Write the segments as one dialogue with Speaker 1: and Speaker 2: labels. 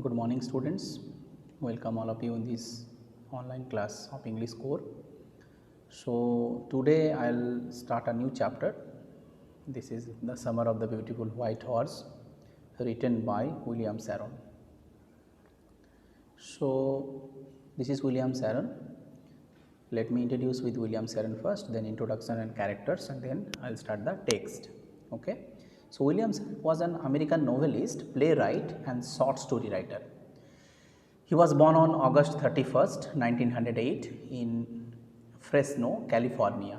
Speaker 1: Good morning, students. Welcome all of you in this online class of English core. So today I'll start a new chapter. This is The Summer of the Beautiful White Horse, written by William Sharon. So this is William Sharon. Let me introduce with William Sharon first, then introduction and characters, and then I'll start the text. Okay. So William Sharon was an American novelist, playwright, and short story writer. He was born on August 31st, 1908 in Fresno, California.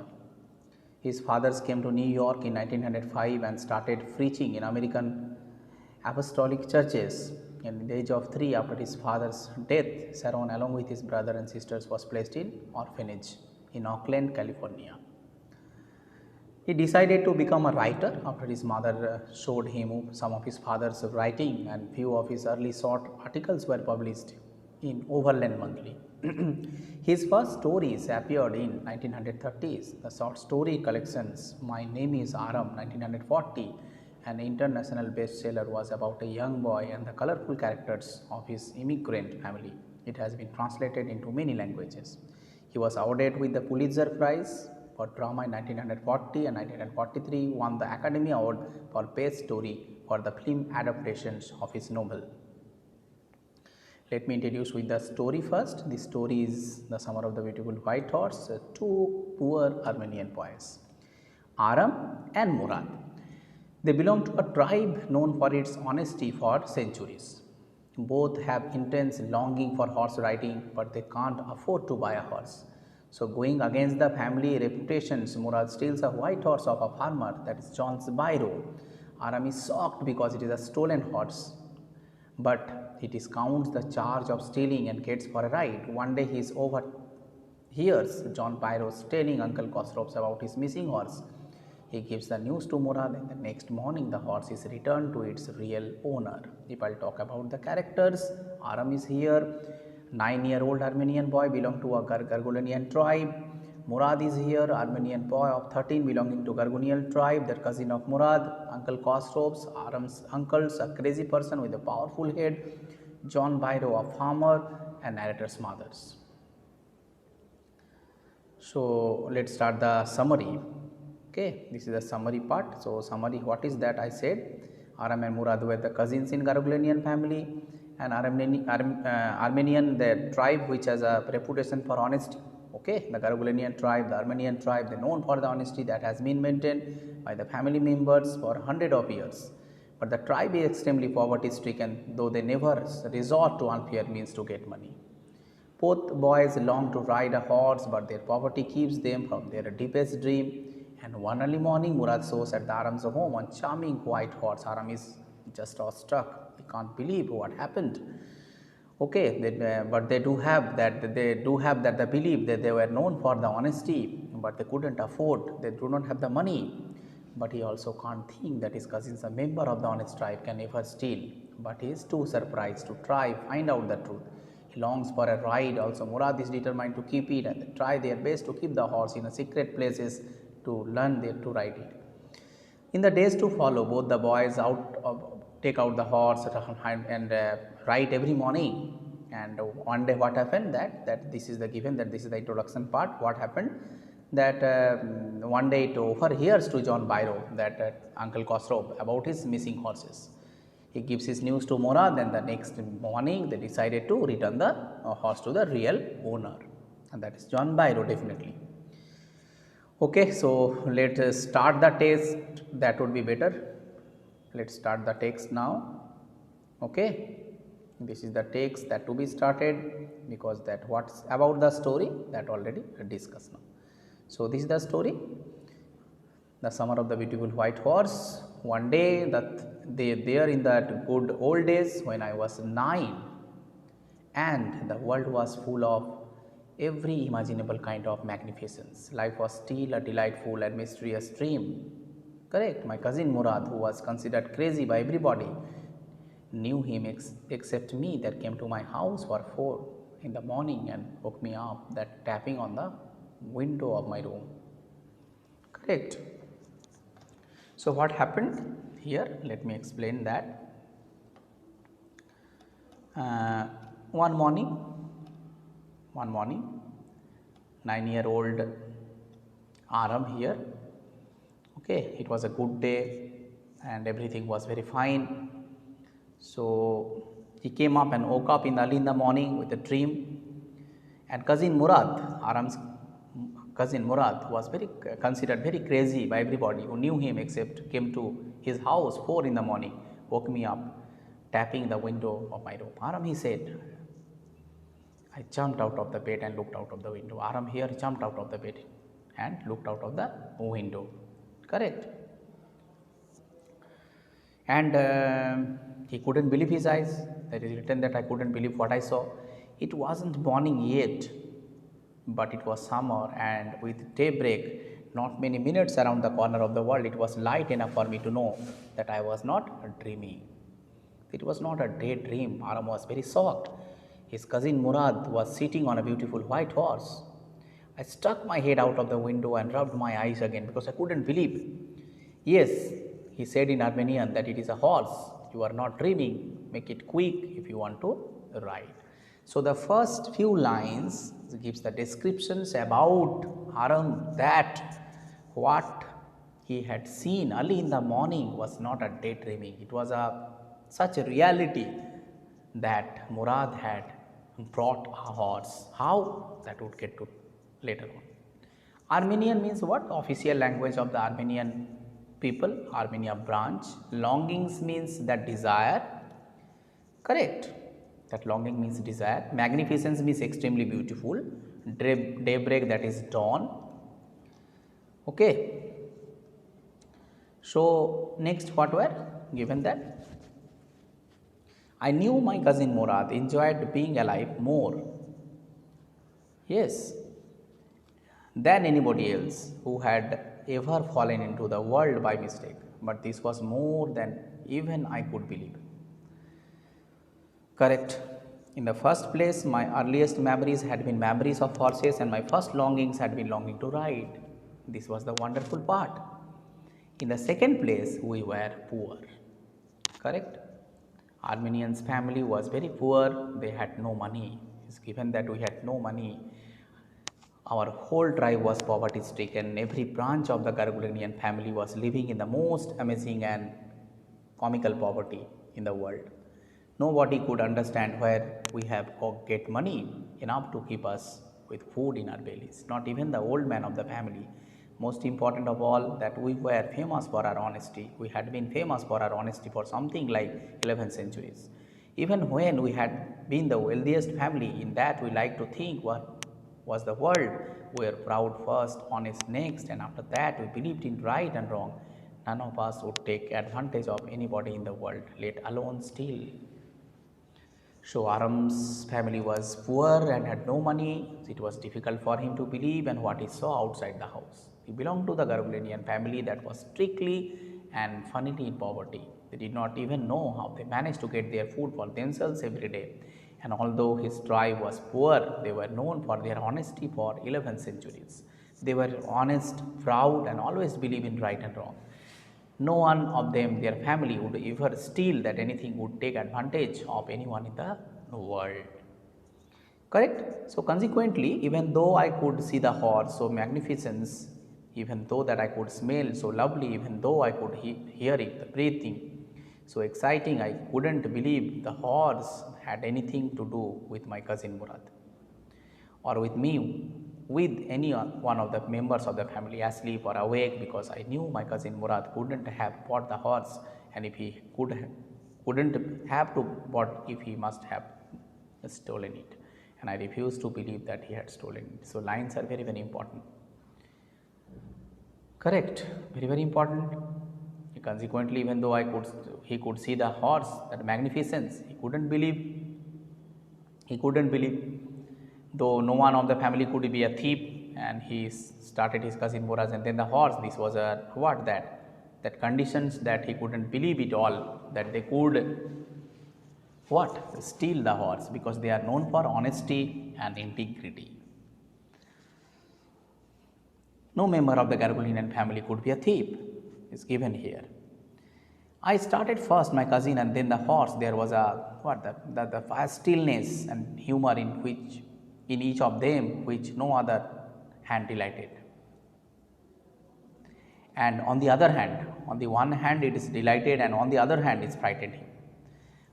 Speaker 1: His fathers came to New York in 1905 and started preaching in American apostolic churches. At the age of 3, after his father's death, Sharon, along with his brother and sisters, was placed in orphanage in Oakland, California. He decided to become a writer after his mother showed him some of his father's writing, and few of his early short articles were published in Overland Monthly. His first stories appeared in 1930s. The short story collections My Name is Aram 1940, an international bestseller, was about a young boy and the colorful characters of his immigrant family. It has been translated into many languages. He was awarded with the Pulitzer Prize for drama in 1940 and 1943, won the Academy Award for Best Story for the film adaptations of his novel. Let me introduce with the story first. The story is The Summer of the Beautiful White Horse, two poor Armenian boys, Aram and Murad. They belong to a tribe known for its honesty for centuries. Both have intense longing for horse riding, but they can't afford to buy a horse. So, going against the family reputations, Murad steals a white horse of a farmer, that is John's Biro. Aram is shocked because it is a stolen horse, but he discounts the charge of stealing and gets for a ride. One day he overhears John Pyros telling Uncle Khosrow's about his missing horse. He gives the news to Murad, and the next morning the horse is returned to its real owner. If I'll talk about the characters, Aram is here, 9-year-old Armenian boy belonging to a Gargulanian tribe. Murad is here, Armenian boy of 13 belonging to Gargunian tribe, the cousin of Murad. Uncle Khosrow's, Aram's uncle's, a crazy person with a powerful head. John Biro, a farmer, and narrator's mothers. So let's start the summary. Okay, this is the summary part. So summary, what is that? I said Aram and Murad were the cousins in Gargulanian family, and Armenian, the tribe which has a reputation for honesty. Okay, the Gargulanian tribe, the Armenian tribe, they are known for the honesty that has been maintained by the family members for hundreds of years. But the tribe is extremely poverty stricken, though they never resort to unfair means to get money. Both boys long to ride a horse, but their poverty keeps them from their deepest dream. And one early morning, Murad shows at the Aram's home on charming white horse. Aram is just awestruck. He can't believe what happened. Okay, but they do have that. They do have that the belief that they were known for the honesty, but they couldn't afford. They do not have the money. But he also can't think that his cousin, a member of the honest tribe, can ever steal. But he is too surprised to try find out the truth. He longs for a ride. Also, Murad is determined to keep it, and they try their best to keep the horse in a secret places to learn to ride it. In the days to follow, both the boys take out the horse and ride every morning. And one day, what happened? That this is the given. That this is the introduction part. What happened? That one day it overhears to John Biro, that Uncle Khosrow, about his missing horses. He gives his news to Murad, and the next morning they decided to return the horse to the real owner, and that is John Biro, definitely. Okay, so let us start the text. That would be better. Let's start the text now. Okay, this is the text that to be started, because that what's about the story that already discussed now. So this is the story, The Summer of the Beautiful White Horse. One day, that there in that good old days when I was 9, and the world was full of every imaginable kind of magnificence. Life was still a delightful and mysterious dream. Correct. My cousin Murad, who was considered crazy by everybody, knew him except me, that came to my house for 4 in the morning and woke me up, that tapping on the window of my room. Correct. So what happened here? Let me explain that. Uh, one morning, 9-year-old Aram here. Okay, it was a good day and everything was very fine. So he came up and woke up early in the morning with a dream. And cousin Murad, Aram's cousin Murad, was very considered very crazy by everybody who knew him, except came to his house 4 in the morning, woke me up, tapping the window of my room. Aram, he said. I jumped out of the bed and looked out of the window. Aram here jumped out of the bed and looked out of the window. Correct. And he couldn't believe his eyes. There is written that I couldn't believe what I saw. It wasn't morning yet, but it was summer, and with daybreak, not many minutes around the corner of the world, it was light enough for me to know that I was not dreaming. It was not a daydream. Aram was very shocked. His cousin Murad was sitting on a beautiful white horse. I stuck my head out of the window and rubbed my eyes again because I couldn't believe. Yes, he said in Armenian that it is a horse. You are not dreaming. Make it quick if you want to ride. So the first few lines gives the descriptions about Aram, that what he had seen early in the morning was not a daydreaming. It was such a reality that Murad had brought a horse. How? That would get to later on. Armenian means what? Official language of the Armenian people, Armenia branch. Longings means that desire. Correct. That longing means desire. Magnificence means extremely beautiful. Daybreak, that is dawn. Okay. So next what were given that? I knew my cousin Murad enjoyed being alive more. Yes. Than anybody else who had ever fallen into the world by mistake. But this was more than even I could believe. Correct. In the first place, my earliest memories had been memories of horses, and my first longings had been longing to ride. This was the wonderful part. In the second place, we were poor. Correct. Armenian's family was very poor. They had no money. It's given that we had no money. Our whole tribe was poverty stricken. Every branch of the Gargulenian family was living in the most amazing and comical poverty in the world. Nobody could understand where we have get money enough to keep us with food in our bellies. Not even the old man of the family. Most important of all, that we were famous for our honesty. We had been famous for our honesty for something like 11 centuries. Even when we had been the wealthiest family, in that we like to think what was the world. We were proud first, honest next, and after that we believed in right and wrong. None of us would take advantage of anybody in the world, let alone steal. So Aram's family was poor and had no money. It was difficult for him to believe in what he saw outside the house. He belonged to the Gargulenian family that was strictly and funnily in poverty. They did not even know how they managed to get their food for themselves every day. And although his tribe was poor, they were known for their honesty for 11 centuries. They were honest, proud, and always believed in right and wrong. No one of them, their family, would ever steal that anything would take advantage of anyone in the world. Correct? So consequently, even though I could see the horse so magnificence, even though that I could smell so lovely, even though I could hear it, the breathing so exciting, I couldn't believe the horse had anything to do with my cousin Murad or with me, with any one of the members of the family asleep or awake, because I knew my cousin Murad couldn't have bought the horse, and if he couldn't have to bought, if he must have stolen it, and I refused to believe that he had stolen it. So lines are very, very important. Correct, very, very important. Consequently, even though he could see the horse, that magnificence, he couldn't believe. Though no one of the family could be a thief, and he started his cousin Boraz, and then the horse. This was a what that conditions that he couldn't believe it all, that they could what steal the horse, because they are known for honesty and integrity. No member of the Gargulenian family could be a thief, is given here. I started first my cousin and then the horse. There was a the vast stillness and humor in each of them which no other hand delighted. And on the other hand, on the one hand it is delighted and on the other hand it frightened him.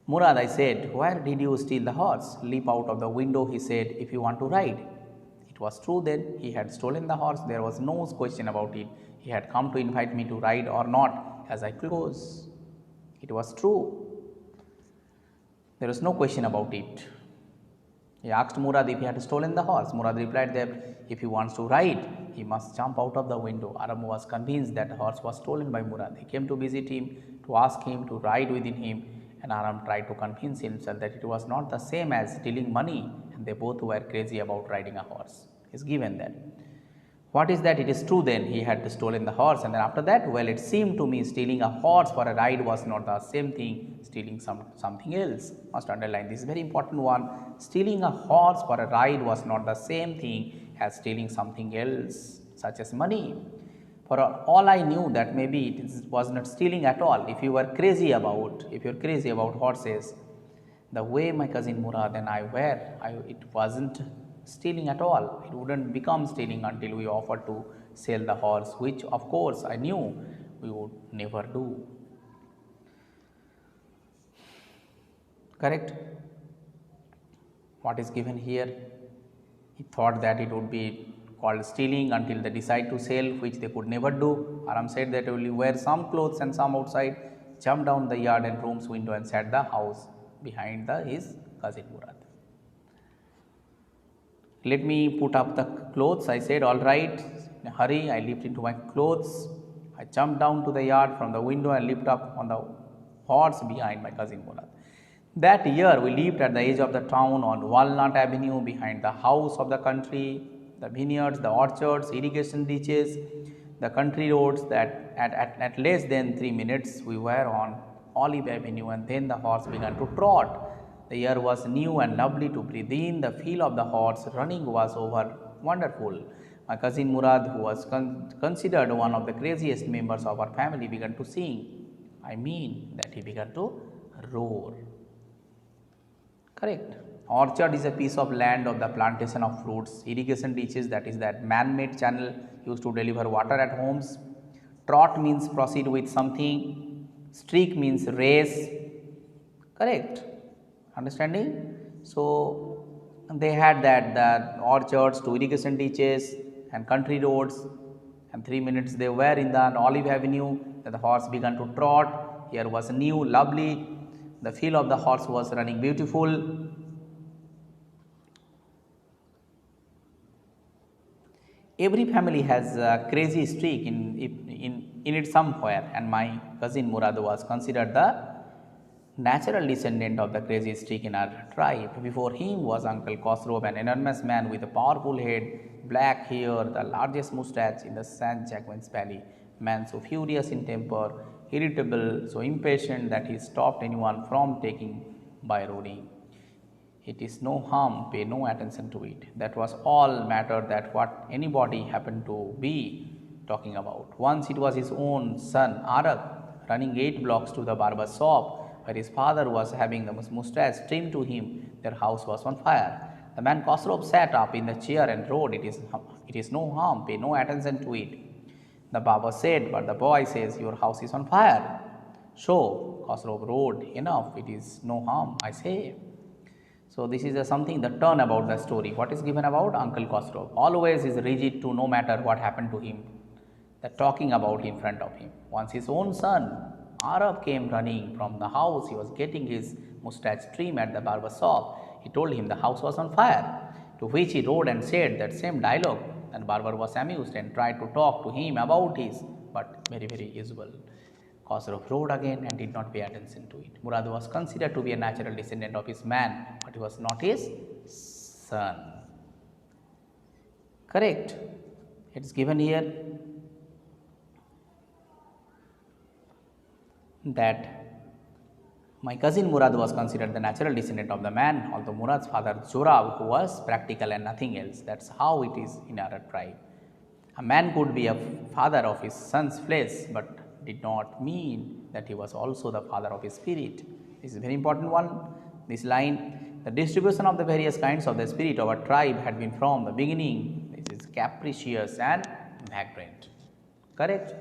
Speaker 1: Murad, I said, where did you steal the horse? Leap out of the window, he said, if you want to ride. It was true then, he had stolen the horse, there was no question about it. He had come to invite me to ride or not as I close. It was true. There was no question about it. He asked Murad if he had stolen the horse. Murad replied that if he wants to ride, he must jump out of the window. Aram was convinced that the horse was stolen by Murad. He came to visit him, to ask him to ride within him, and Aram tried to convince himself that it was not the same as stealing money, and they both were crazy about riding a horse. He is given that. What is that? It is true then, he had stolen the horse, and then after that, well, it seemed to me stealing a horse for a ride was not the same thing, stealing something else. Must underline, this is very important one. Stealing a horse for a ride was not the same thing as stealing something else, such as money. For all I knew that maybe it was not stealing at all. If you're crazy about horses, the way my cousin Murad and I were, it wasn't stealing at all. It wouldn't become stealing until we offered to sell the horse, which of course I knew we would never do. Correct? What is given here? He thought that it would be called stealing until they decide to sell, which they could never do. Aram said that he will wear some clothes and some outside, jump down the yard and room's window and set the house behind his cousin Murad. Let me put up the clothes. I said, all right, in a hurry, I leaped into my clothes. I jumped down to the yard from the window and leaped up on the horse behind my cousin Murad. That year, we lived at the edge of the town on Walnut Avenue behind the house of the country, the vineyards, the orchards, irrigation ditches, the country roads that at less than 3 minutes we were on Olive Avenue, and then the horse began to trot. The air was new and lovely to breathe in. The feel of the horse running was over wonderful. My cousin Murad, who was considered one of the craziest members of our family, began to sing. I mean that he began to roar. Correct. Orchard is a piece of land of the plantation of fruits. Irrigation ditches, that is that man-made channel used to deliver water at homes. Trot means proceed with something. Streak means race. Correct. Understanding? So, they had the orchards to irrigation ditches and country roads, and 3 minutes they were in the Olive Avenue. The horse began to trot. Here was new, lovely. The feel of the horse was running beautiful. Every family has a crazy streak in it somewhere, and my cousin Murad was considered the natural descendant of the crazy streak in our tribe. Before him was Uncle Khosrow, an enormous man with a powerful head, black hair, the largest moustache in the St. Jacquemin's Valley. Man so furious in temper, irritable, so impatient that he stopped anyone from taking by roading. It is no harm, pay no attention to it. That was all matter that what anybody happened to be talking about. Once it was his own son, Arak, running 8 blocks to the barber shop, where his father was having the moustache trimmed to him. Their house was on fire. The man Khosrow sat up in the chair and roared, it is no harm, pay no attention to it. The barber said, but the boy says, your house is on fire. So, Khosrow roared, enough, it is no harm, I say. So, this is something, the turn about the story. What is given about Uncle Khosrow? Always is rigid to no matter what happened to him. The talking about in front of him. Once his own son, Arab, came running from the house. He was getting his moustache trimmed at the barber shop. He told him the house was on fire, to which he rode and said that same dialogue. And barber was amused and tried to talk to him about his, but very, very usual. Khosrow rode again and did not pay attention to it. Murad was considered to be a natural descendant of his man, but he was not his son. Correct. It is given here that my cousin Murad was considered the natural descendant of the man, although Murad's father Zorab, who was practical and nothing else. That's how it is in our tribe. A man could be a father of his son's flesh, but did not mean that he was also the father of his spirit. This is a very important one. This line, the distribution of the various kinds of the spirit of a tribe had been from the beginning. This is capricious and vagrant. Correct?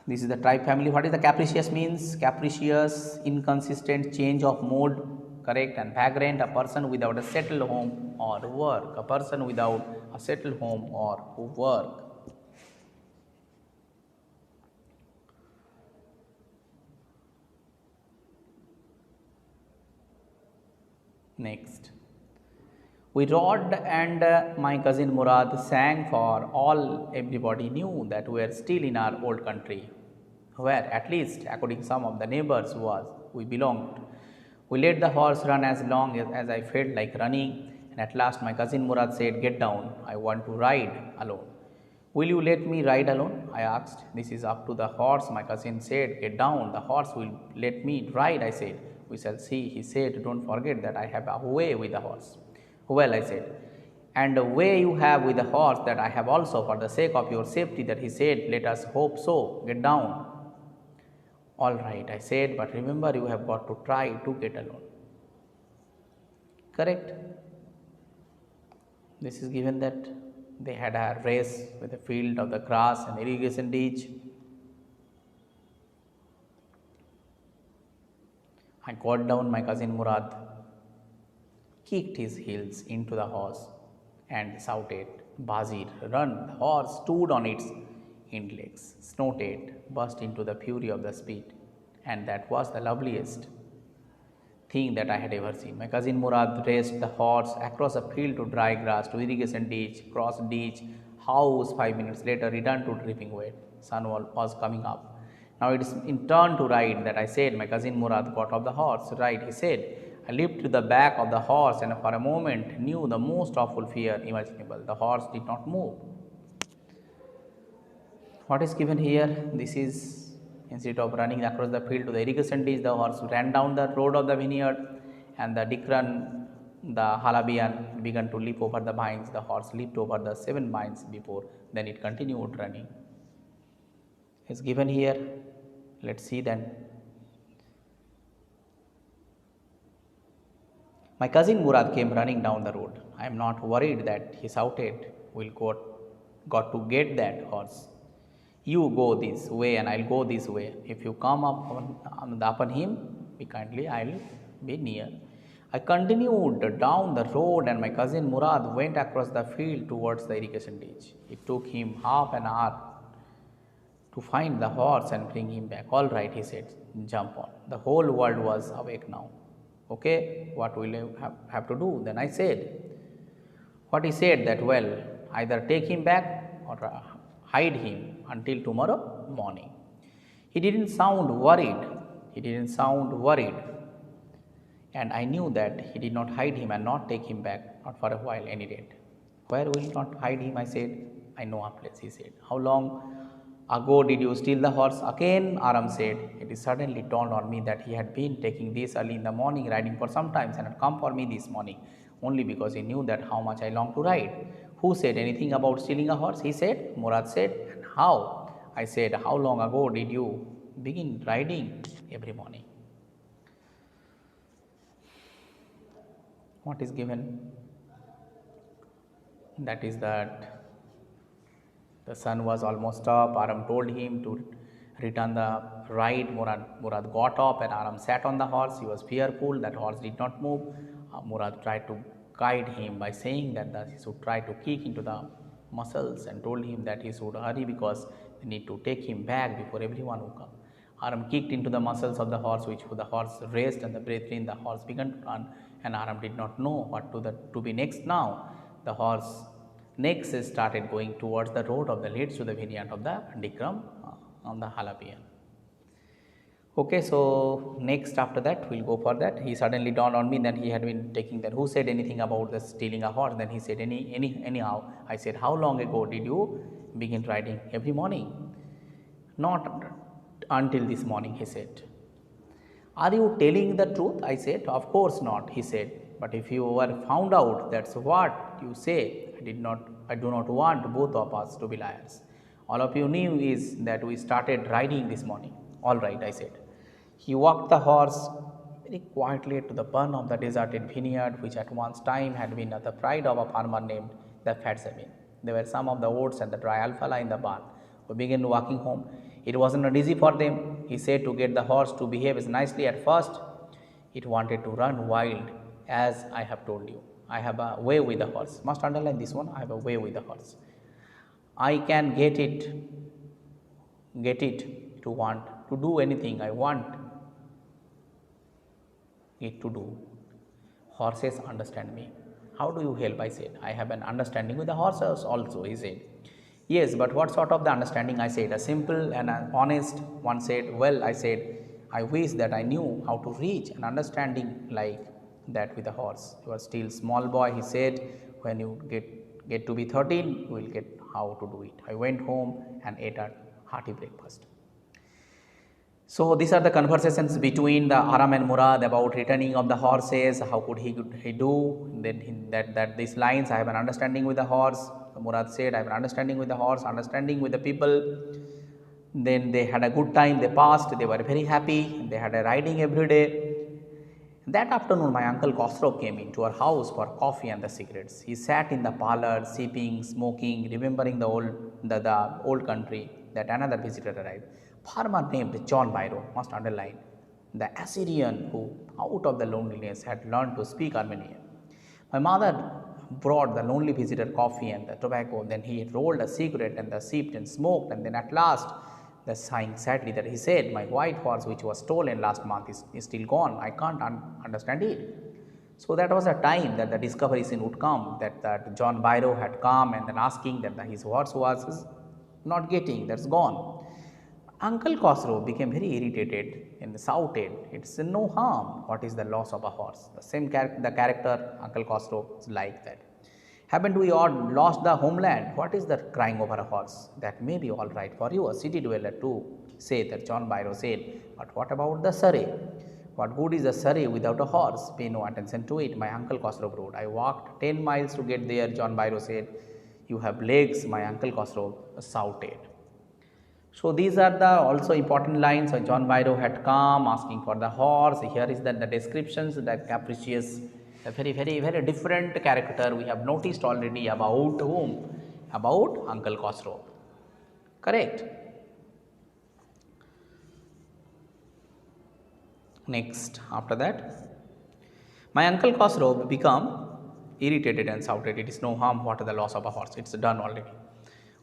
Speaker 1: This is the tribe family. What is the capricious means? Capricious, inconsistent, change of mode, correct? And vagrant, a person without a settled home or work. A person without a settled home or work. Next. We rode and my cousin Murad sang for all. Everybody knew that we were still in our old country, where at least according to some of the neighbors we belonged. We let the horse run as long as I felt like running, and at last my cousin Murad said, "Get down, I want to ride alone." "Will you let me ride alone?" I asked. "This is up to the horse," my cousin said. "Get down, the horse will let me ride," I said. "We shall see," he said. "Don't forget that I have a way with the horse." "Well," I said, "and the way you have with the horse that I have also for the sake of your safety," that he said. "Let us hope so. Get down." "All right," I said, "but remember you have got to try to get alone." Correct? This is given that they had a race with a field of the grass and irrigation ditch. I got down. My cousin Murad kicked his heels into the horse and shouted, "Bazir, run!" The horse stood on its hind legs, snorted, burst into the fury of the speed, and that was the loveliest thing that I had ever seen. My cousin Murad raced the horse across a field to dry grass, to irrigation ditch, cross ditch, house. 5 minutes later, returned to dripping wet. Sun was coming up. "Now it is in turn to ride," that I said. My cousin Murad got off the horse. "Ride," he said. I leaped to the back of the horse and for a moment knew the most awful fear imaginable. The horse did not move. What is given here? This is, instead of running across the field to the irrigation ditch, the horse ran down the road of the vineyard, and the Dikran, the Halabian, began to leap over the vines. The horse leaped over the 7 vines before, then it continued running. Is given here. Let's see then. My cousin Murad came running down the road. "I am not worried," that he shouted. "We'll got to get that horse. You go this way and I'll go this way. If you come upon him, be kindly, I'll be near." I continued down the road and my cousin Murad went across the field towards the irrigation ditch. It took him half an hour to find the horse and bring him back. "All right," he said, "jump on." The whole world was awake now. "Okay, what will you have to do?" Then I said. What he said that, "Well, either take him back or hide him until tomorrow morning." He didn't sound worried. And I knew that he did not hide him and not take him back, not for a while, any rate. "Where will you not hide him?" I said. "I know a place," he said. "How long ago did you steal the horse?" Again, Aram said. It suddenly dawned on me that he had been taking this early in the morning, riding for some time, and had come for me this morning, only because he knew that how much I longed to ride. "Who said anything about stealing a horse?" he said. Murad said. "And how?" I said. "How long ago did you begin riding every morning?" What is given? That is that the sun was almost up. Aram told him to return the ride. Murad got up and Aram sat on the horse. He was fearful that horse did not move. Murad tried to guide him by saying that he should try to kick into the muscles and told him that he should hurry because they need to take him back before everyone would come. Aram kicked into the muscles of the horse, which the horse raced, and the brethren, the horse began to run, and Aram did not know what to be next now. The horse next started going towards the road of the leads to the vineyard of the Dikram on the Halabian. Okay, so next after that we'll go for that. He suddenly dawned on me that he had been taking that. Who said anything about the stealing a horse? Then he said, anyhow. I said, "How long ago did you begin riding every morning?" "Not until this morning," he said. "Are you telling the truth?" I said. "Of course not," he said. "But if you were found out, that's what you say. I do not want both of us to be liars." All of you knew is that we started riding this morning. All right, I said. He walked the horse very quietly to the burn of the deserted vineyard, which at one time had been the pride of a farmer named the Fat Sabine. There were some of the oats and the dry alfalfa in the barn. We began walking home. It wasn't easy for them, he said, to get the horse to behave as nicely at first. It wanted to run wild, as I have told you. I have a way with the horse. Must underline this one. I have a way with the horse. I can get it to want to do anything I want it to do. Horses understand me. How do you help? I said. I have an understanding with the horses also, he said. Yes, but what sort of the understanding? I said. A simple and an honest one said. Well, I said, I wish that I knew how to reach an understanding like that with a horse. You are still small boy, he said. When you get to be 13, you will get how to do it. I went home and ate a hearty breakfast. So these are the conversations between the Aram and Murad about returning of the horses. How could he do? Then that these lines, I have an understanding with the horse. Murad said, I have an understanding with the horse, understanding with the people. Then they had a good time. They passed. They were very happy. They had a riding every day. That afternoon, my uncle Khosrow came into our house for coffee and the cigarettes. He sat in the parlor, sipping, smoking, remembering the old country. That another visitor arrived. Farmer named John Byro, must underline, the Assyrian who, out of the loneliness, had learned to speak Armenian. My mother brought the lonely visitor coffee and the tobacco. Then he rolled a cigarette and sipped and smoked, and then at last, the sighing sadly that he said, my white horse which was stolen last month is still gone. I can't understand it. So that was a time that the discovery scene would come, that John Byro had come and then asking that his horse was not getting, that's gone. Uncle Khosrow became very irritated and shouted, it's no harm, what is the loss of a horse? The same character Uncle Khosrow is like that. Haven't we all lost the homeland? What is the crying over a horse? That may be all right for you, a city dweller too, say that John Byro said. But what about the surrey? What good is a surrey without a horse? Pay no attention to it, my uncle Khosrow wrote. I walked 10 miles to get there, John Byro said. You have legs, my uncle Khosrow shouted. So these are the also important lines. So John Byro had come asking for the horse. Here is the descriptions, the capricious, a very, very, very different character we have noticed already about whom? About Uncle Khosrow. Correct. Next, after that, my Uncle Khosrow become irritated and shouted, it is no harm, what is the loss of a horse? It's done already.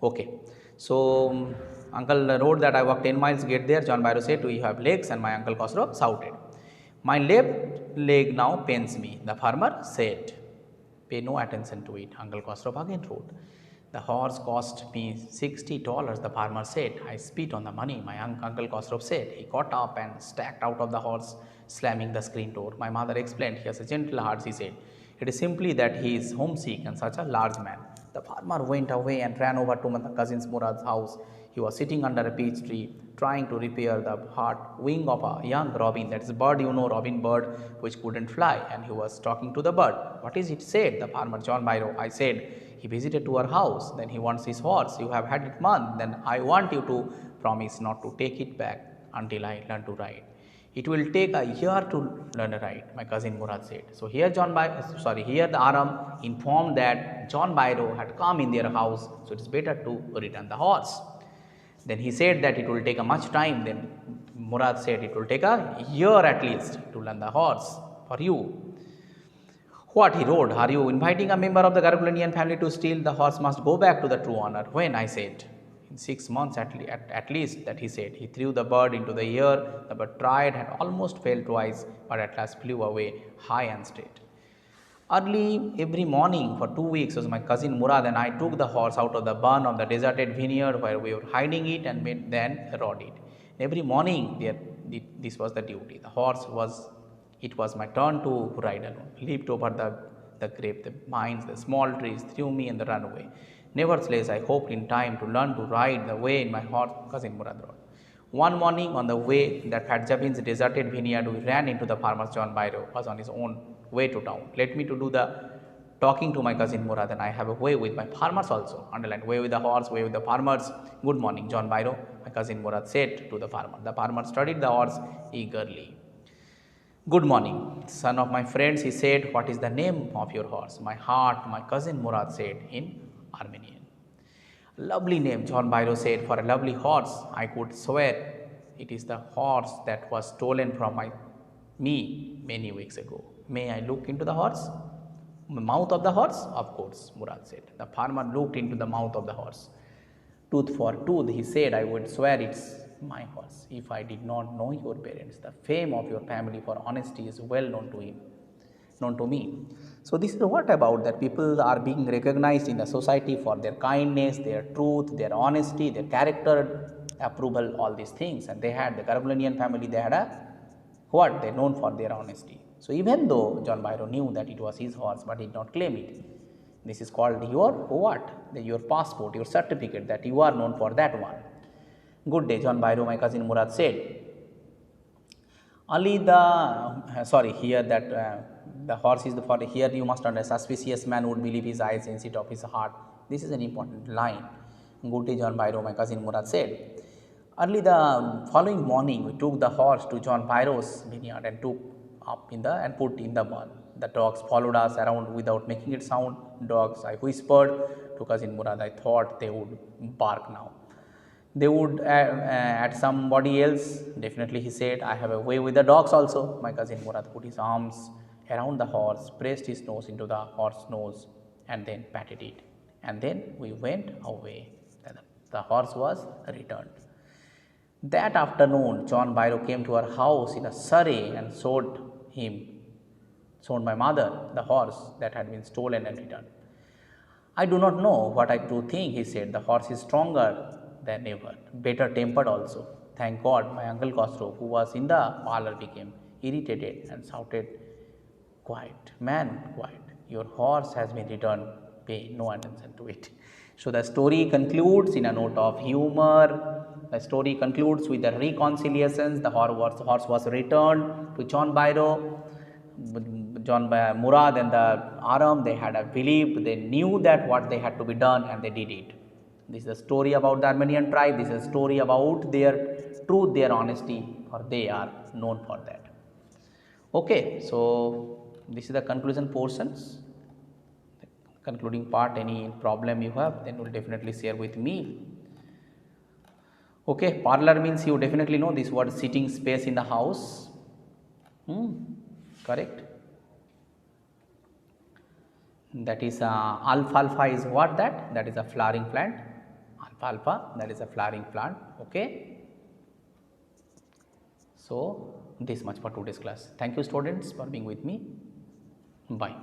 Speaker 1: Okay. So Uncle wrote that I walked 10 miles, get there. John Byro said, do you have legs? And my Uncle Khosrow shouted, my left leg now pains me, the farmer said. Pay no attention to it, Uncle Khosrow again wrote. The horse cost me $60, the farmer said. I spit on the money, my Uncle Khosrow said. He got up and stacked out of the horse, slamming the screen door. My mother explained, he has a gentle heart, she said. It is simply that he is homesick and such a large man. The farmer went away and ran over to my cousin's Murad's house. He was sitting under a peach tree, trying to repair the hard wing of a young robin, that is bird, you know, robin bird, which couldn't fly, and he was talking to the bird. What is it said? The farmer John Byro. I said, he visited to our house, then he wants his horse. You have had it month, then I want you to promise not to take it back until I learn to ride. It will take a year to learn a ride, my cousin Murad said. So here here the Aram informed that John Byro had come in their house, so it is better to return the horse. Then he said that it will take a much time. Then Murad said it will take a year at least to learn the horse for you. What he wrote, are you inviting a member of the Gargulanian family to steal? The horse must go back to the true owner. When? I said. In 6 months at least, that he said. He threw the bird into the air. The bird tried and almost fell twice, but at last flew away high and straight. Early every morning for 2 weeks, was my cousin Murad and I took the horse out of the barn of the deserted vineyard where we were hiding it and then rode it. Every morning this was the duty. It was my turn to ride alone. Leaped over the grape, the vines, the small trees, threw me and run away. Nevertheless, I hoped in time to learn to ride the way in my horse, cousin Murad rode. One morning on the way that Fatjabin's deserted vineyard, we ran into the farmer John Byro, was on his own way to town. Let me to do the talking to my cousin Murad, and I have a way with my farmers also. Underline, way with the horse, way with the farmers. Good morning, John Byro, my cousin Murad said to the farmer. The farmer studied the horse eagerly. Good morning, son of my friends, he said, what is the name of your horse? My heart, my cousin Murad said in Armenian. Lovely name, John Byro said, for a lovely horse. I could swear it is the horse that was stolen from me many weeks ago. May I look into the horse? Mouth of the horse? Of course, Murad said. The farmer looked into the mouth of the horse. Tooth for tooth, he said, I would swear it's my horse. If I did not know your parents, the fame of your family for honesty is well known to him, known to me. So this is what about that people are being recognized in the society for their kindness, their truth, their honesty, their character, approval, all these things. And they had the Gargulanian family, they had a what? They known for their honesty. So even though John Byron knew that it was his horse, but he did not claim it. This is called your what? Your passport, your certificate that you are known for that one. Good day, John Byro, my cousin Murad said. Only here that the horse is the for here you must understand. Suspicious man would believe his eyes instead of his heart. This is an important line. Good day, John Byro, my cousin Murad said. Early the following morning, we took the horse to John Byro's vineyard and took up in the and put in the barn. The dogs followed us around without making it sound. Dogs, I whispered to cousin Murad. I thought they would bark now. They would at somebody else. Definitely, he said. I have a way with the dogs also. My cousin Murad put his arms around the horse, pressed his nose into the horse's nose, and then patted it. And then we went away. The horse was returned. That afternoon, John Byro came to our house in a surrey and showed my mother the horse that had been stolen and returned. I do not know what I do think, he said. The horse is stronger than ever, better tempered also. Thank God, my uncle Khosrow, who was in the parlor, became irritated and shouted, quiet, man, quiet. Your horse has been returned. Pay no attention to it. So the story concludes in a note of humor. The story concludes with the reconciliations. The horse was returned to John Byro. Murad and the Aram, they had a belief, they knew that what they had to be done and they did it. This is a story about the Armenian tribe. This is a story about their truth, their honesty, for they are known for that. Okay, so this is the conclusion portions. The concluding part, any problem you have, then will definitely share with me. Okay, parlor means you definitely know this word, sitting space in the house. Correct. That is alfalfa is what that? That is a flowering plant. Alfalfa, that is a flowering plant. Okay. So this much for today's class. Thank you students for being with me. Bye.